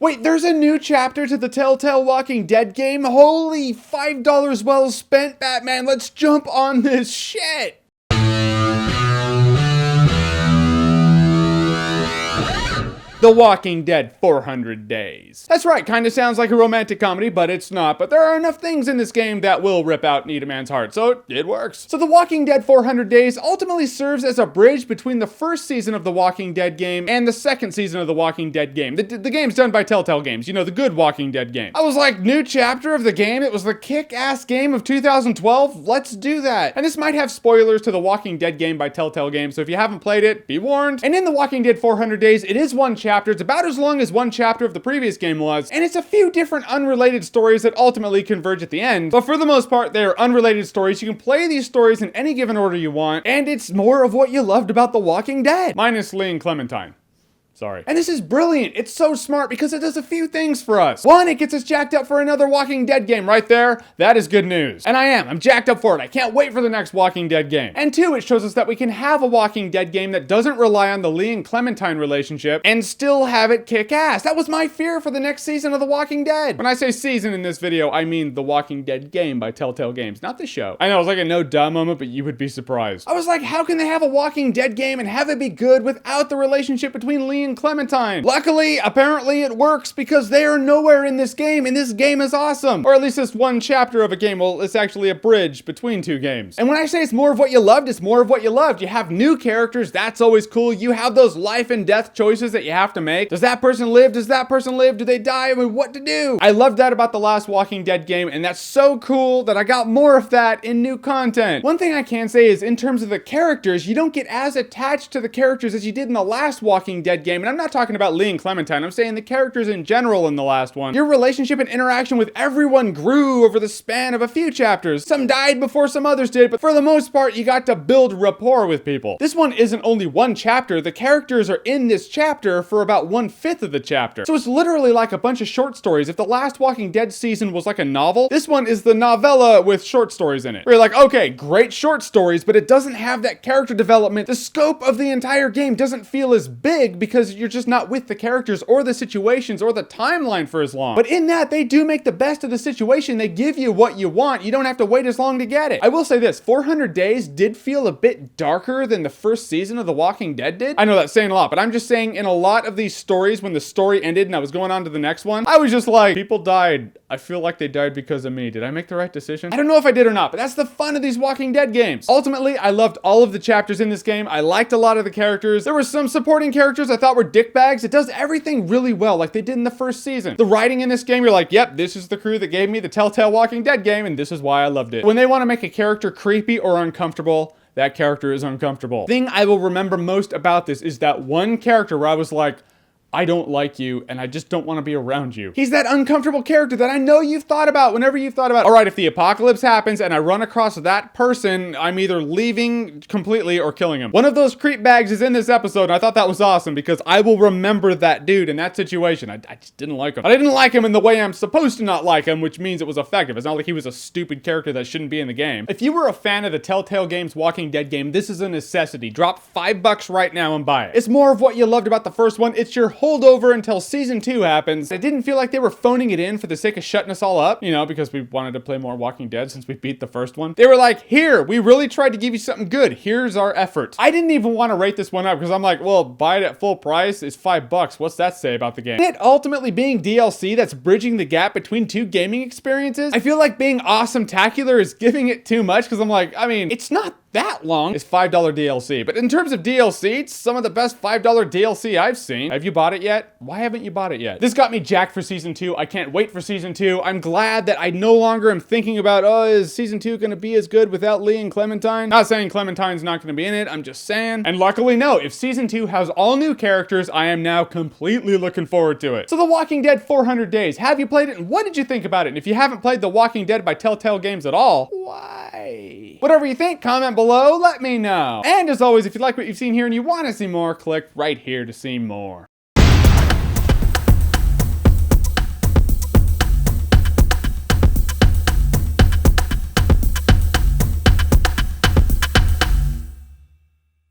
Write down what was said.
Wait, there's a new chapter to the Telltale Walking Dead game? Holy $5 well spent, Batman. Let's jump on this shit. The Walking Dead 400 Days. That's right, kinda sounds like a romantic comedy, but it's not. But there are enough things in this game that will rip out Needleman's heart, so it works. So The Walking Dead 400 Days ultimately serves as a bridge between the first season of The Walking Dead game and the second season of The Walking Dead game. The game's done by Telltale Games, you know, the good Walking Dead game. I was like, new chapter of the game? It was the kick-ass game of 2012? Let's do that. And this might have spoilers to The Walking Dead game by Telltale Games, so if you haven't played it, be warned. And in The Walking Dead 400 Days, it is one chapter. It's about as long as one chapter of the previous game was, and it's a few different unrelated stories that ultimately converge at the end. But for the most part, they are unrelated stories. You can play these stories in any given order you want, and it's more of what you loved about The Walking Dead. Minus Lee and Clementine. Sorry. And this is brilliant. It's so smart because it does a few things for us. One, it gets us jacked up for another Walking Dead game right there. That is good news. And I'm jacked up for it. I can't wait for the next Walking Dead game. And two, it shows us that we can have a Walking Dead game that doesn't rely on the Lee and Clementine relationship and still have it kick ass. That was my fear for the next season of The Walking Dead. When I say season in this video, I mean The Walking Dead game by Telltale Games, not the show. I know, it was like a no duh moment, but you would be surprised. I was like, how can they have a Walking Dead game and have it be good without the relationship between Lee and Clementine? Luckily, apparently it works because they are nowhere in this game, and this game is awesome. Or at least this one chapter of a game. Well, it's actually a bridge between two games. And when I say it's more of what you loved, it's more of what you loved. You have new characters, that's always cool. You have those life and death choices that you have to make. Does that person live? Does that person live? Do they die? I mean, what to do? I loved that about the last Walking Dead game, and that's so cool that I got more of that in new content. One thing I can say is in terms of the characters, you don't get as attached to the characters as you did in the last Walking Dead game, and I'm not talking about Lee and Clementine, I'm saying the characters in general in the last one. Your relationship and interaction with everyone grew over the span of a few chapters. Some died before some others did, but for the most part, you got to build rapport with people. This one isn't only one chapter, the characters are in this chapter for about 1/5 of the chapter. So it's literally like a bunch of short stories. If the last Walking Dead season was like a novel, this one is the novella with short stories in it. Where you're like, okay, great short stories, but it doesn't have that character development. The scope of the entire game doesn't feel as big because you're just not with the characters or the situations or the timeline for as long. But in that, they do make the best of the situation. They give you what you want. You don't have to wait as long to get it. I will say this, 400 Days did feel a bit darker than the first season of The Walking Dead did. I know that's saying a lot, but I'm just saying in a lot of these stories, when the story ended and I was going on to the next one, I was just like, people died. I feel like they died because of me. Did I make the right decision? I don't know if I did or not, but that's the fun of these Walking Dead games. Ultimately, I loved all of the chapters in this game. I liked a lot of the characters. There were some supporting characters I thought were dickbags. It does everything really well like they did in the first season. The writing in this game, you're like, yep, this is the crew that gave me the Telltale Walking Dead game, and this is why I loved it. When they want to make a character creepy or uncomfortable, that character is uncomfortable. The thing I will remember most about this is that one character where I was like, I don't like you, and I just don't want to be around you. He's that uncomfortable character that I know you've thought about whenever you've thought about, all right, if the apocalypse happens and I run across that person, I'm either leaving completely or killing him. One of those creep bags is in this episode, and I thought that was awesome because I will remember that dude in that situation. I just didn't like him. But I didn't like him in the way I'm supposed to not like him, which means it was effective. It's not like he was a stupid character that shouldn't be in the game. If you were a fan of the Telltale Games Walking Dead game, this is a necessity. Drop $5 right now and buy it. It's more of what you loved about the first one. It's your holdover until season 2 happens. It didn't feel like they were phoning it in for the sake of shutting us all up, you know, because we wanted to play more Walking Dead since we beat the first one. They were like, here, we really tried to give you something good. Here's our effort. I didn't even want to rate this one up because I'm like, well, buy it at full price. It's $5. What's that say about the game? It ultimately being DLC that's bridging the gap between two gaming experiences. I feel like being awesome-tacular is giving it too much because I'm like, I mean, it's not that long. It's $5 DLC. But in terms of DLC, it's some of the best $5 DLC I've seen. Have you bought it yet? Why haven't you bought it yet? This got me jacked for season 2. I can't wait for season 2. I'm glad that I no longer am thinking about, oh, is season 2 gonna be as good without Lee and Clementine? Not saying Clementine's not gonna be in it, I'm just saying. And luckily, no. If season 2 has all new characters, I am now completely looking forward to it. So The Walking Dead 400 Days. Have you played it? And what did you think about it? And if you haven't played The Walking Dead by Telltale Games at all, why? Whatever you think, comment below, let me know. And as always, if you like what you've seen here and you want to see more, click right here to see more.